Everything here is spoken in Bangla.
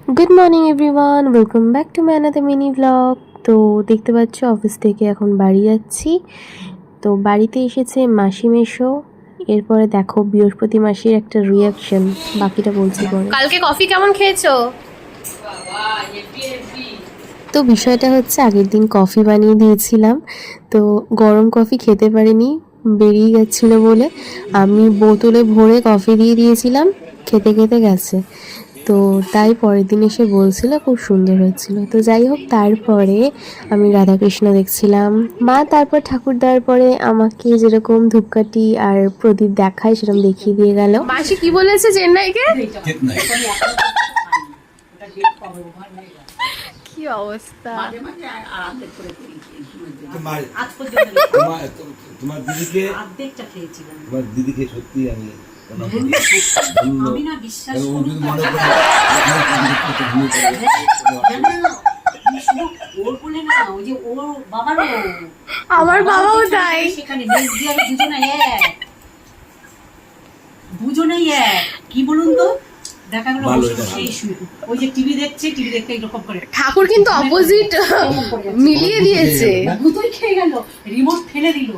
Good morning everyone, welcome back to my another mini blog. তো দেখতে পাচ্ছ অফিস থেকে এখন বাড়ি যাচ্ছি। তো বাড়িতে এসেছে মাসি মেশো। এরপরে দেখো বৃহস্পতি মাসির একটা রিয়াকশন, বাকিটা বলছি পরে। কালকে কফি কেমন খেয়েছো? তো বিষয়টা হচ্ছে আগের দিন কফি বানিয়ে দিয়েছিলাম, তো গরম কফি খেতে পারিনি, বেরিয়ে গেছিলো বলে আমি বোতলে ভরে কফি দিয়ে দিয়েছিলাম, খেতে খেতে গেছে। তো তাই পরের দিন এসে বলছিল খুব সুন্দর হয়েছিল। তো যাই হোক, তারপরে আমি রাধাকৃষ্ণ দেখছিলাম, মা তারপর ঠাকুর দেওয়ার পরে আমাকে যেরকম ধূপকাঠি আর প্রদীপ দেখায় সেরকম দেখিয়ে দিয়ে গেল। মাসি কি বলেছে চেন্নাইকে? কি অবস্থা! তোমার দিদিকে সত্যি আমি আমার বাবাও তাই। দুজনেই কি বলুন তো, দেখা গেল ওই যে টিভি দেখছে, টিভি দেখতে এরকম করে ঠাকুর কিন্তু অপোজিট মিলিয়ে দিয়েছে। দুটোই খেয়ে গেল, রিমোট ফেলে দিল।